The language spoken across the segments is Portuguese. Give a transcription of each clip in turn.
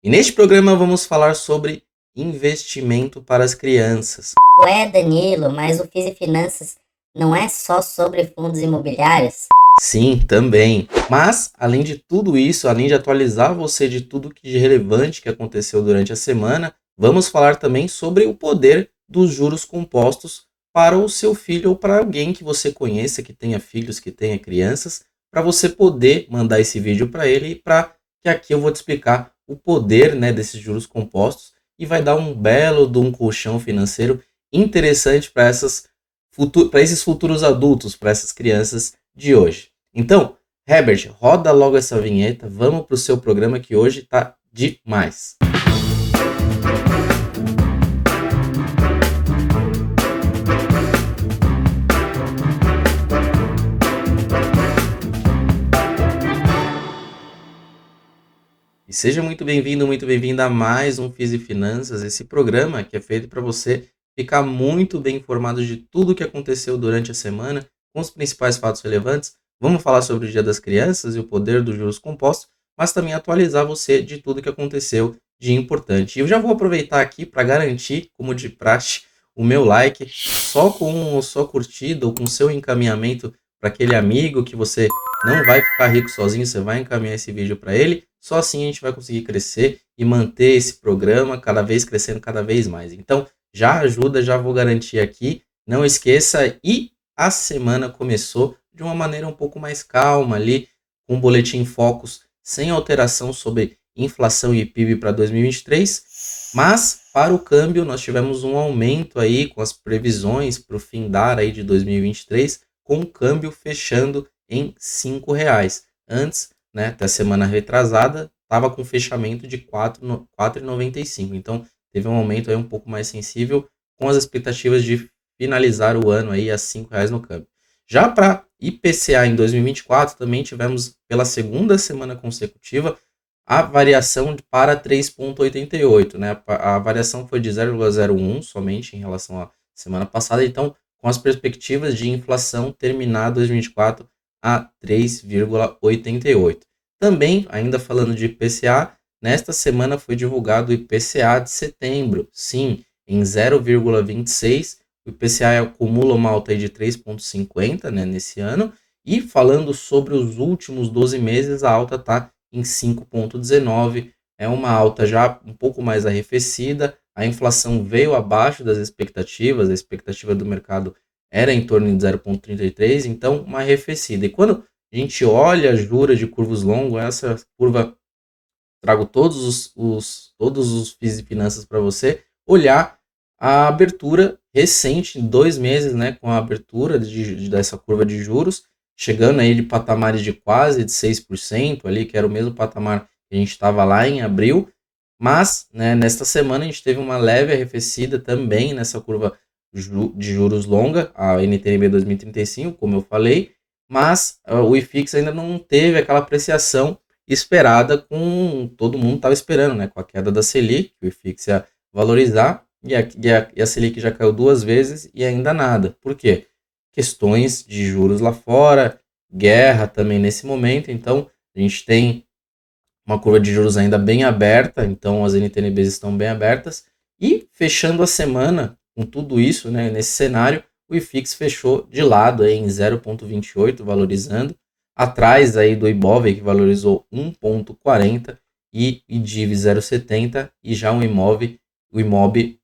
E neste programa vamos falar sobre investimento para as crianças. Ué, Danilo, mas o Fiz e Finanças não é só sobre fundos imobiliários? Sim, também. Mas, além de tudo isso, além de atualizar você de tudo que de relevante que aconteceu durante a semana, vamos falar também sobre o poder dos juros compostos para o seu filho ou para alguém que você conheça, que tenha filhos, que tenha crianças, para você poder mandar esse vídeo para ele e para que aqui eu vou te explicar o poder, né, desses juros compostos e vai dar um belo de um colchão financeiro interessante para esses futuros adultos, para essas crianças de hoje. Então, Herbert, roda logo essa vinheta, vamos para o seu programa que hoje tá demais. E seja muito bem-vindo, muito bem-vinda a mais um Fiz e Finanças, esse programa que é feito para você ficar muito bem informado de tudo o que aconteceu durante a semana, com os principais fatos relevantes. Vamos falar sobre o Dia das Crianças e o poder dos juros compostos, mas também atualizar você de tudo que aconteceu de importante. E eu já vou aproveitar aqui para garantir, como de praxe, o meu like, só com sua curtida ou com seu encaminhamento para aquele amigo que você não vai ficar rico sozinho, você vai encaminhar esse vídeo para ele. Só assim a gente vai conseguir crescer e manter esse programa cada vez crescendo cada vez mais. Então, já ajuda, já vou garantir aqui. Não esqueça, e a semana começou de uma maneira um pouco mais calma ali, com um boletim Focus sem alteração sobre inflação e PIB para 2023, mas para o câmbio nós tivemos um aumento aí com as previsões para o findar aí de 2023, com o câmbio fechando em R$ 5. Antes, né, até a semana retrasada, estava com fechamento de R$ 4,95. Então, teve um aumento aí um pouco mais sensível, com as expectativas de finalizar o ano aí a R$ 5 no câmbio. Já para IPCA em 2024, também tivemos pela segunda semana consecutiva a variação para 3,88, né? A variação foi de 0,01 somente em relação à semana passada, então com as perspectivas de inflação terminar 2024 a 3,88. Também, ainda falando de IPCA, nesta semana foi divulgado o IPCA de setembro. Sim, em 0,26, o IPCA acumula uma alta de 3,50, né, nesse ano. E falando sobre os últimos 12 meses, a alta está em 5,19. É uma alta já um pouco mais arrefecida. A inflação veio abaixo das expectativas, a expectativa do mercado era em torno de 0,33, então uma arrefecida. E quando a gente olha a juros de curvos longos, essa curva, trago todos os FIIs e finanças para você olhar a abertura recente, em 2 meses, né, com a abertura dessa curva de juros, chegando aí de patamares de quase de 6% ali, que era o mesmo patamar que a gente estava lá em abril, mas, né, nesta semana a gente teve uma leve arrefecida também nessa curva de juros longa, a NTNB 2035, como eu falei, mas o IFIX ainda não teve aquela apreciação esperada, com todo mundo estava esperando, né, com a queda da Selic, que o IFIX ia valorizar, e a Selic já caiu 2 vezes e ainda nada. Por quê? Questões de juros lá fora, guerra também nesse momento, então a gente tem uma curva de juros ainda bem aberta, então as NTNBs estão bem abertas, e fechando a semana com tudo isso, né, nesse cenário, o IFIX fechou de lado aí em 0,28, valorizando, atrás aí do Ibov, que valorizou 1,40, e IDIV 0,70, e já o IMOB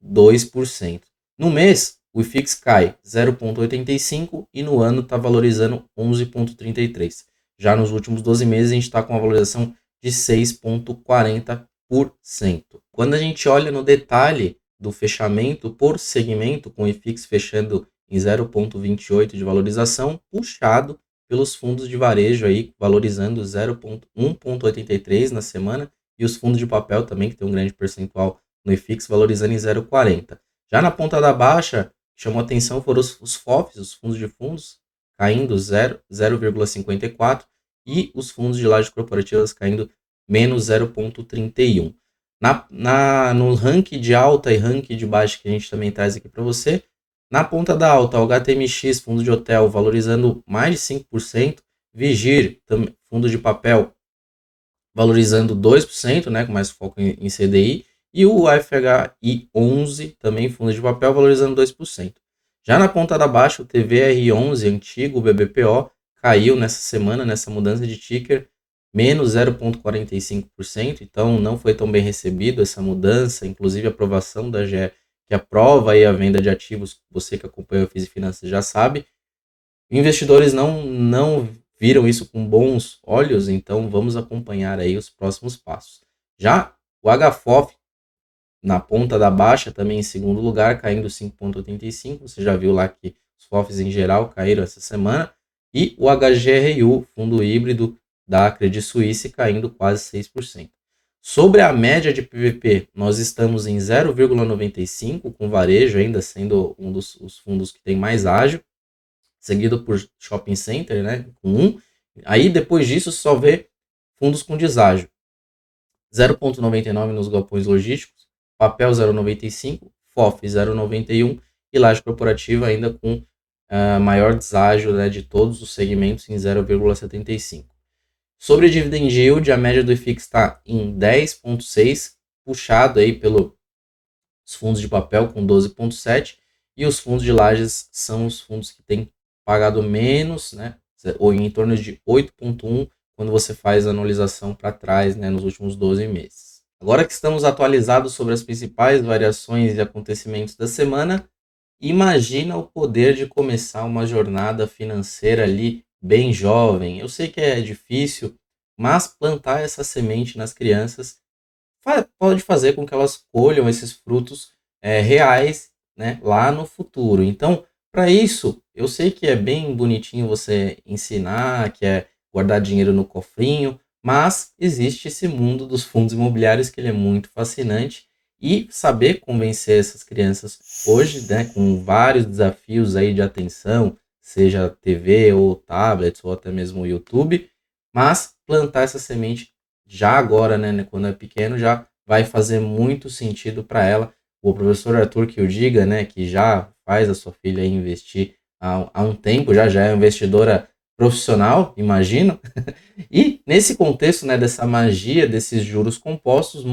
2%. No mês, o IFIX cai 0,85 e no ano está valorizando 11,33. Já nos últimos 12 meses, a gente está com uma valorização de 6,40%. Quando a gente olha no detalhe do fechamento por segmento, com o IFIX fechando em 0,28 de valorização, puxado pelos fundos de varejo aí, valorizando 1,83 na semana, e os fundos de papel também, que tem um grande percentual no IFIX, valorizando em 0,40. Já na ponta da baixa, chamou atenção foram os FOFs, os fundos de fundos, caindo 0,54, e os fundos de lajes corporativas caindo menos 0,31. No ranking de alta e ranking de baixa que a gente também traz aqui para você, na ponta da alta, o HTMX, fundo de hotel, valorizando mais de 5%, Vigir, fundo de papel, valorizando 2%, né, com mais foco em CDI, e o AFHI 11, também fundo de papel, valorizando 2%. Já na ponta da baixa, o TVR11, antigo BBPO, caiu nessa semana, nessa mudança de ticker, menos 0,45%, então não foi tão bem recebido essa mudança, inclusive a aprovação da GE, que aprova aí a venda de ativos, você que acompanha o Fiz e Finanças já sabe. Investidores não viram isso com bons olhos, então vamos acompanhar aí os próximos passos. Já o HFOF, na ponta da baixa, também em segundo lugar, caindo 5,85%, você já viu lá que os FOFs em geral caíram essa semana, e o HGRU, fundo híbrido da Credit Suisse, caindo quase 6%. Sobre a média de PVP, nós estamos em 0,95, com varejo ainda sendo um dos fundos que tem mais ágil, seguido por shopping center, né, com 1. Aí depois disso só vê fundos com deságio. 0,99 nos galpões logísticos, papel 0,95, FOF 0,91 e laje corporativa ainda com maior deságio, né, de todos os segmentos em 0,75. Sobre dividend yield, a média do IFIX está em 10,6, puxado aí pelos fundos de papel com 12,7, e os fundos de lajes são os fundos que têm pagado menos, né, ou em torno de 8,1 quando você faz a anualização para trás, né, nos últimos 12 meses. Agora que estamos atualizados sobre as principais variações e acontecimentos da semana, imagina o poder de começar uma jornada financeira ali bem jovem. Eu sei que é difícil, mas plantar essa semente nas crianças pode fazer com que elas colham esses frutos reais, né, lá no futuro. Então, para isso, eu sei que é bem bonitinho você ensinar, que é guardar dinheiro no cofrinho, mas existe esse mundo dos fundos imobiliários que ele é muito fascinante, e saber convencer essas crianças hoje, né, com vários desafios aí de atenção, seja TV ou tablets ou até mesmo o YouTube, mas plantar essa semente já agora, né, quando é pequeno, já vai fazer muito sentido para ela. O professor Arthur que o diga, né, que já faz a sua filha investir há um tempo, já é investidora profissional, imagino. E nesse contexto, né, dessa magia desses juros compostos,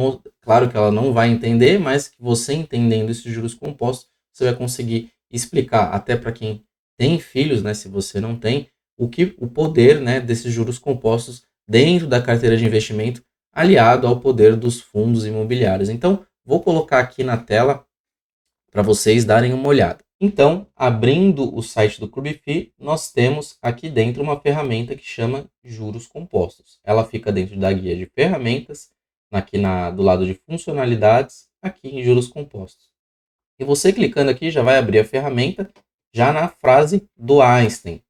claro que ela não vai entender, mas que você entendendo esses juros compostos, você vai conseguir explicar até para quem tem filhos, né, se você não tem, o poder, né, desses juros compostos dentro da carteira de investimento, aliado ao poder dos fundos imobiliários. Então, vou colocar aqui na tela para vocês darem uma olhada. Então, abrindo o site do ClubFi, nós temos aqui dentro uma ferramenta que chama Juros Compostos. Ela fica dentro da guia de ferramentas, aqui do lado de funcionalidades, aqui em Juros Compostos. E você clicando aqui já vai abrir a ferramenta, já na frase do Einstein,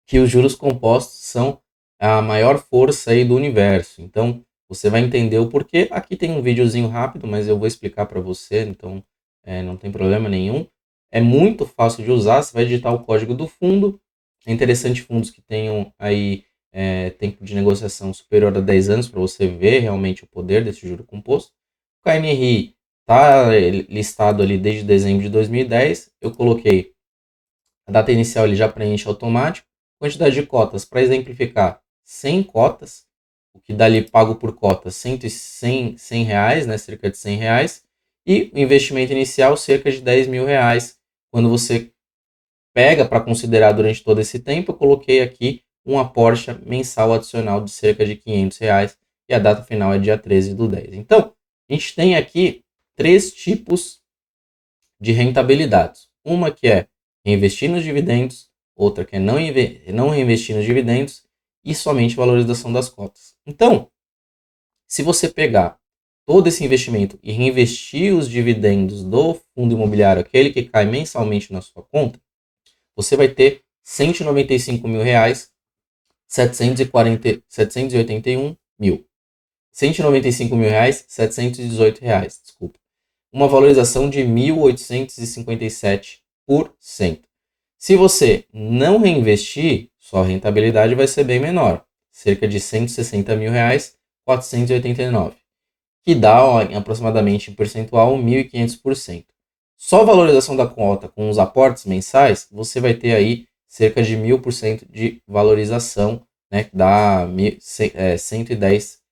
que os juros compostos são a maior força aí do universo. Então, você vai entender o porquê. Aqui tem um videozinho rápido, mas eu vou explicar para você, então não tem problema nenhum. É muito fácil de usar, você vai digitar o código do fundo. É interessante fundos que tenham aí tempo de negociação superior a 10 anos para você ver realmente o poder desse juro composto. O KNRI está listado ali desde dezembro de 2010. Eu coloquei a data inicial, ele já preenche automático. Quantidade de cotas, para exemplificar, 100 cotas, o que dá ali pago por cota 100 reais, né, cerca de 100 reais, e o investimento inicial cerca de 10 mil reais. Quando você pega para considerar durante todo esse tempo, eu coloquei aqui um aporte mensal adicional de cerca de 500 reais, e a data final é dia 13/10. Então, a gente tem aqui 3 tipos de rentabilidades. Uma que é reinvestir nos dividendos, outra que é não reinvestir nos dividendos e somente valorização das cotas. Então, se você pegar todo esse investimento e reinvestir os dividendos do fundo imobiliário, aquele que cai mensalmente na sua conta, você vai ter 195 mil reais, 781 mil. 195 mil reais, 718 reais, desculpa. Uma valorização de 1.857%. Se você não reinvestir, sua rentabilidade vai ser bem menor, cerca de 160 mil reais, 489, que dá aproximadamente em percentual 1.500%. Só a valorização da cota com os aportes mensais, você vai ter aí cerca de 1.000% de valorização, né, que dá 110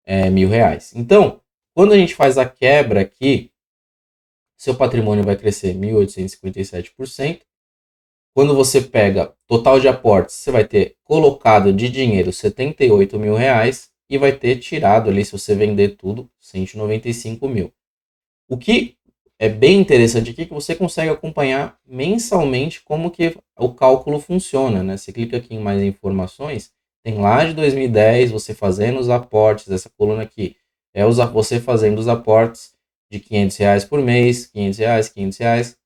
R$ 1.000. Então, quando a gente faz a quebra aqui, seu patrimônio vai crescer 1.857%. Quando você pega total de aportes, você vai ter colocado de dinheiro R$ 78 mil e vai ter tirado ali, se você vender tudo, 195 mil. O que é bem interessante aqui é que você consegue acompanhar mensalmente como que o cálculo funciona, né? Você clica aqui em mais informações, tem lá de 2010 você fazendo os aportes, essa coluna aqui é você fazendo os aportes de R$ 500 por mês, R$ 500, R$ 500,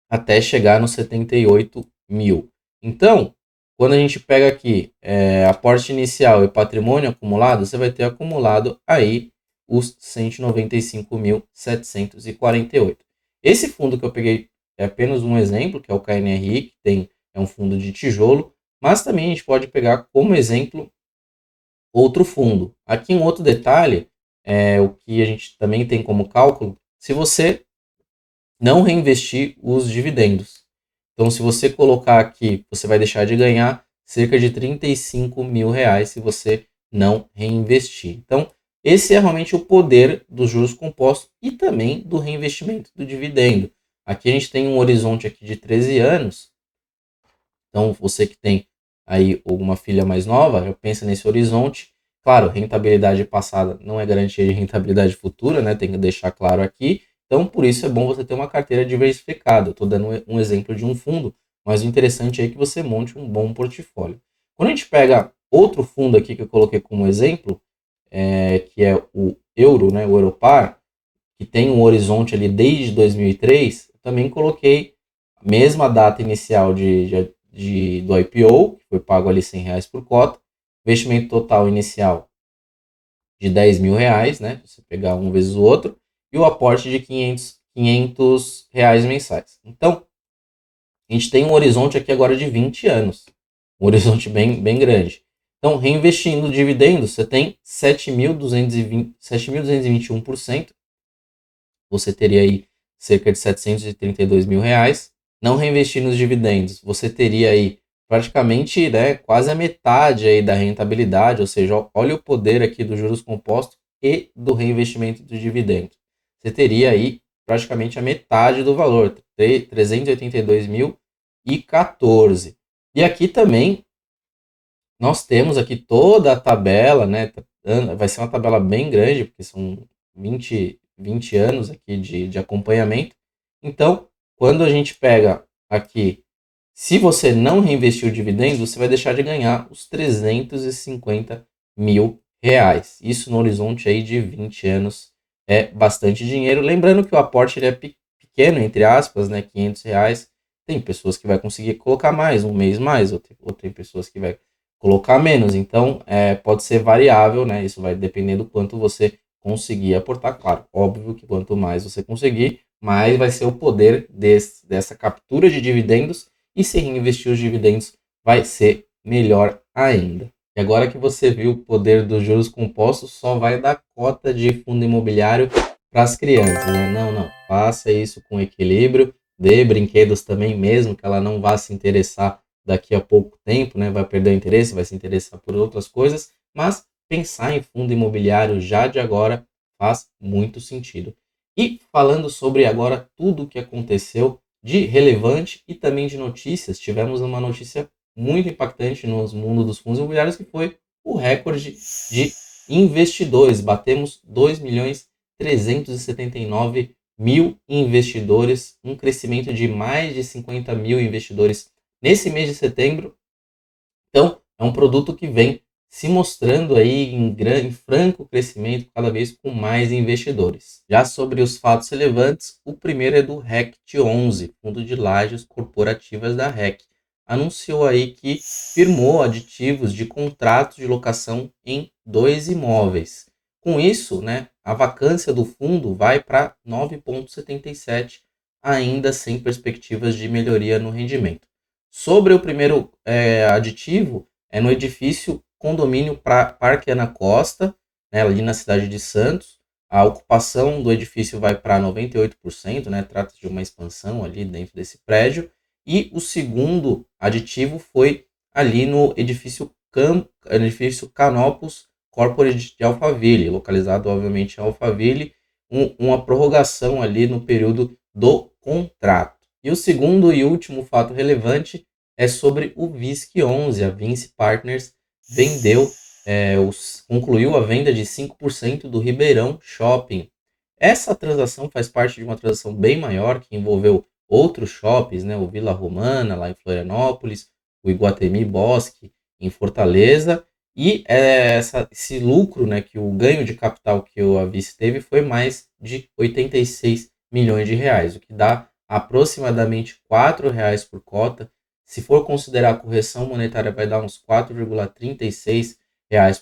até chegar nos 78 mil. Então, quando a gente pega aqui aporte inicial e patrimônio acumulado, você vai ter acumulado aí os 195.748. Esse fundo que eu peguei é apenas um exemplo, que é o KNRI, que é um fundo de tijolo, mas também a gente pode pegar como exemplo outro fundo. Aqui um outro detalhe, o que a gente também tem como cálculo, se você não reinvestir os dividendos. Então, se você colocar aqui, você vai deixar de ganhar cerca de R$ 35 mil se você não reinvestir. Então, esse é realmente o poder dos juros compostos e também do reinvestimento do dividendo. Aqui a gente tem um horizonte aqui de 13 anos. Então, você que tem aí alguma filha mais nova, já pensa nesse horizonte. Claro, rentabilidade passada não é garantia de rentabilidade futura, né? Tem que deixar claro aqui. Então, por isso é bom você ter uma carteira diversificada. Estou dando um exemplo de um fundo, mas o interessante é que você monte um bom portfólio. Quando a gente pega outro fundo aqui que eu coloquei como exemplo, que é o Euro, né, o Europar, que tem um horizonte ali desde 2003, eu também coloquei a mesma data inicial do IPO, que foi pago ali R$ 100 por cota, investimento total inicial de R$ 10 mil, né? Você pegar um vezes o outro, e o aporte de R$ 500 mensais. Então, a gente tem um horizonte aqui agora de 20 anos, um horizonte bem grande. Então, reinvestindo dividendos, você tem 7.221%, você teria aí cerca de R$ 732 mil. Não reinvestindo nos dividendos, você teria aí praticamente, né, quase a metade aí da rentabilidade, ou seja, olha o poder aqui dos juros compostos e do reinvestimento do dividendo. Você teria aí praticamente a metade do valor, R$ 382.014. E aqui também nós temos aqui toda a tabela, né? Vai ser uma tabela bem grande, porque são 20 anos aqui de acompanhamento. Então, quando a gente pega aqui, se você não reinvestir o dividendo, você vai deixar de ganhar os R$ 350 mil. Isso no horizonte aí de 20 anos é bastante dinheiro. Lembrando que o aporte ele é pequeno, entre aspas, né? R$ 500. Tem pessoas que vai conseguir colocar mais, um mês mais, ou tem pessoas que vai colocar menos. Então, pode ser variável, né? Isso vai depender do quanto você conseguir aportar. Claro, óbvio que quanto mais você conseguir, mais vai ser o poder dessa captura de dividendos, e se reinvestir os dividendos vai ser melhor ainda. E agora que você viu o poder dos juros compostos, só vai dar cota de fundo imobiliário para as crianças, né? Não, faça isso com equilíbrio, dê brinquedos também, mesmo que ela não vá se interessar daqui a pouco tempo, né? Vai perder o interesse, vai se interessar por outras coisas, mas pensar em fundo imobiliário já de agora faz muito sentido. E falando sobre agora tudo o que aconteceu de relevante e também de notícias, tivemos uma notícia muito impactante no mundo dos fundos imobiliários, que foi o recorde de investidores. Batemos 2.379.000 investidores, um crescimento de mais de 50 mil investidores nesse mês de setembro. Então, é um produto que vem se mostrando aí em franco crescimento, cada vez com mais investidores. Já sobre os fatos relevantes, o primeiro é do RECT 11, Fundo de Lajes Corporativas da REC. Anunciou aí que firmou aditivos de contratos de locação em 2 imóveis. Com isso, né, a vacância do fundo vai para 9,77, ainda sem perspectivas de melhoria no rendimento. Sobre o primeiro aditivo, é no edifício Condomínio Parque Ana Costa, né, ali na cidade de Santos. A ocupação do edifício vai para 98%, né, trata-se de uma expansão ali dentro desse prédio. E o segundo aditivo foi ali no edifício Canopus corporate de Alphaville, localizado obviamente em Alphaville, uma prorrogação ali no período do contrato. E o segundo e último fato relevante é sobre o VISC 11. A Vinci Partners concluiu a venda de 5% do Ribeirão Shopping. Essa transação faz parte de uma transação bem maior que envolveu outros shoppings, né? O Vila Romana, lá em Florianópolis, o Iguatemi Bosque, em Fortaleza, e esse lucro, né, que o ganho de capital que a Vice teve foi mais de 86 milhões de reais, o que dá aproximadamente R$ 4,00 por cota. Se for considerar a correção monetária, vai dar uns R$ 4,36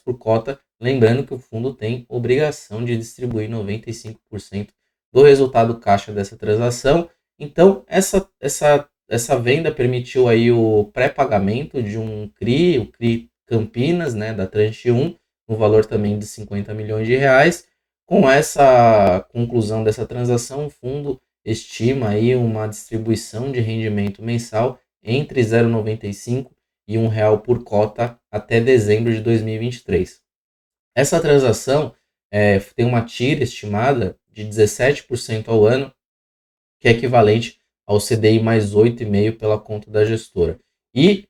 por cota. Lembrando que o fundo tem obrigação de distribuir 95% do resultado caixa dessa transação. Então, essa venda permitiu aí o pré-pagamento de um CRI, o CRI Campinas, né, da tranche 1, no valor também de 50 milhões de reais. Com essa conclusão dessa transação, o fundo estima aí uma distribuição de rendimento mensal entre 0,95 e R$ 1 por cota até dezembro de 2023. Essa transação tem uma TIR estimada de 17% ao ano, que é equivalente ao CDI mais 8,5% pela conta da gestora. E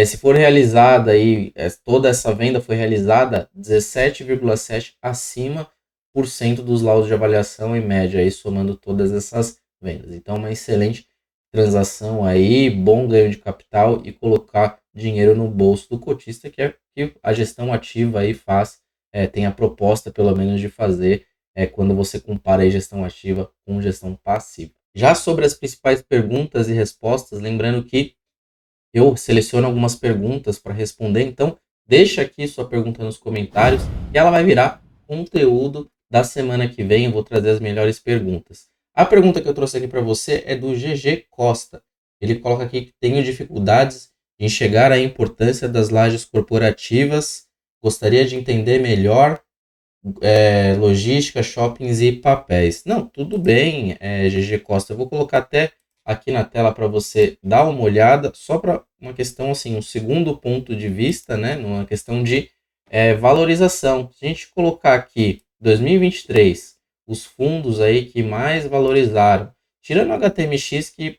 se for realizada aí, toda essa venda foi realizada 17,7% acima por cento dos laudos de avaliação em média, aí, somando todas essas vendas. Então, uma excelente transação aí, bom ganho de capital e colocar dinheiro no bolso do cotista, que é que a gestão ativa aí faz, tem a proposta pelo menos de fazer quando você compara a gestão ativa com gestão passiva. Já sobre as principais perguntas e respostas, lembrando que eu seleciono algumas perguntas para responder, então deixa aqui sua pergunta nos comentários e ela vai virar conteúdo da semana que vem. Eu vou trazer as melhores perguntas. A pergunta que eu trouxe aqui para você é do GG Costa. Ele coloca aqui que tenho dificuldades em enxergar a importância das lajes corporativas. Gostaria de entender melhor logística, shoppings e papéis. Não, tudo bem, GG Costa. Eu vou colocar até aqui na tela para você dar uma olhada, só para uma questão assim, um segundo ponto de vista, né? Numa questão de valorização. Se a gente colocar aqui 2023, os fundos aí que mais valorizaram, tirando o HTMX, que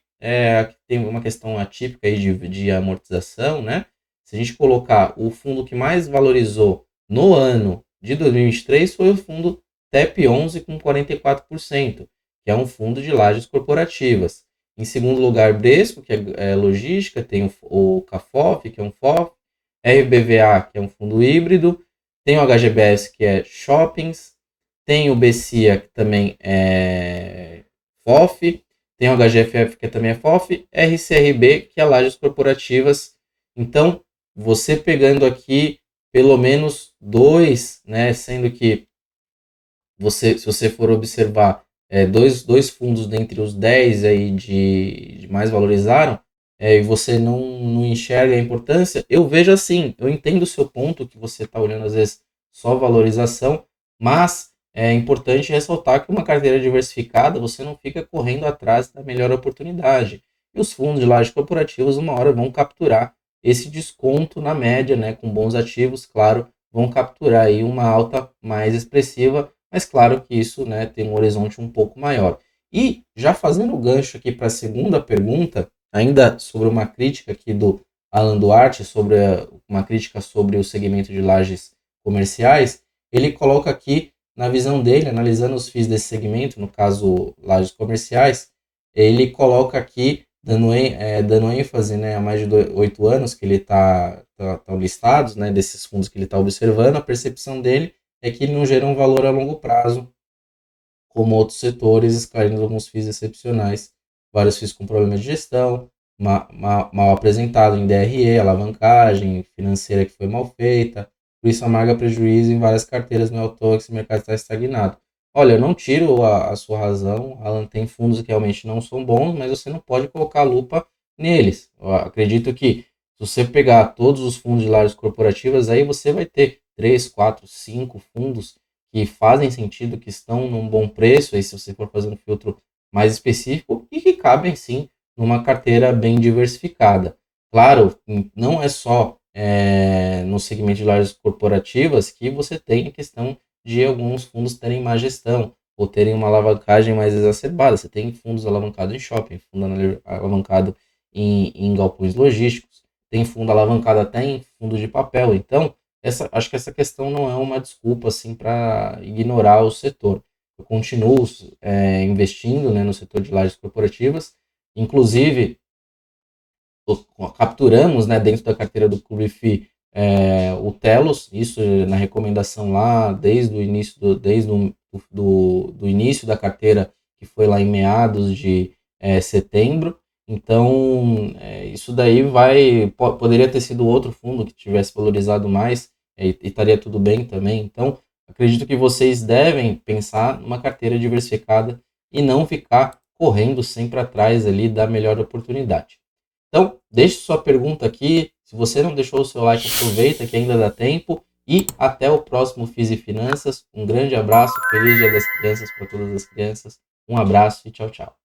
tem uma questão atípica aí de amortização, né? Se a gente colocar o fundo que mais valorizou no ano de 2023 foi o fundo TEP11 com 44%, que é um fundo de lajes corporativas. Em segundo lugar, Bresco, que é logística, tem o CAFOF, que é um FOF, RBVA, que é um fundo híbrido, tem o HGBS, que é shoppings, tem o BCIA, que também é FOF, tem o HGFF, que também é FOF, RCRB, que é lajes corporativas. Então, você pegando aqui pelo menos 2, né, sendo que se você for observar dois fundos dentre os 10 aí de mais valorizaram, e você não enxerga a importância, eu vejo assim, eu entendo o seu ponto, que você está olhando às vezes só valorização, mas é importante ressaltar que uma carteira diversificada, você não fica correndo atrás da melhor oportunidade. E os fundos de lajes corporativas, uma hora, vão capturar esse desconto na média, né, com bons ativos, claro, vão capturar aí uma alta mais expressiva, mas claro que isso, né, tem um horizonte um pouco maior. E já fazendo o gancho aqui para a segunda pergunta, ainda sobre uma crítica aqui do Alan Duarte, sobre uma crítica sobre o segmento de lajes comerciais, ele coloca aqui, na visão dele, analisando os FIIs desse segmento, no caso lajes comerciais, ele coloca aqui, dando ênfase, né, há mais de 8 anos que ele está listados, né, desses fundos que ele está observando, a percepção dele é que ele não gera um valor a longo prazo, como outros setores, esclarecindo alguns FIIs excepcionais, vários FIIs com problemas de gestão, mal apresentado em DRE, alavancagem financeira que foi mal feita, por isso amarga prejuízo em várias carteiras, não é à toa que esse mercado está estagnado. Olha, eu não tiro a sua razão, Alan, tem fundos que realmente não são bons, mas você não pode colocar a lupa neles. Eu acredito que se você pegar todos os fundos de lajes corporativas, aí você vai ter 3, 4, 5 fundos que fazem sentido, que estão num bom preço, aí se você for fazer um filtro mais específico, e que cabem sim numa carteira bem diversificada. Claro, não é só no segmento de lajes corporativas, que você tem a questão de alguns fundos terem má gestão ou terem uma alavancagem mais exacerbada. Você tem fundos alavancados em shopping, fundo alavancado em galpões logísticos, tem fundo alavancado até em fundo de papel. Então, acho que essa questão não é uma desculpa assim, para ignorar o setor. Eu continuo investindo, né, no setor de lajes corporativas, inclusive capturamos, né, dentro da carteira do Clube FI, o Telos, isso na recomendação lá desde o início do início da carteira, que foi lá em meados de setembro. Então, isso daí poderia ter sido outro fundo que tivesse valorizado mais, e estaria tudo bem também. Então, acredito que vocês devem pensar numa carteira diversificada e não ficar correndo sempre atrás ali da melhor oportunidade. Então, deixe sua pergunta aqui. Se você não deixou o seu like, aproveita que ainda dá tempo. E até o próximo FIS e Finanças. Um grande abraço, feliz Dia das Crianças para todas as crianças. Um abraço e tchau, tchau.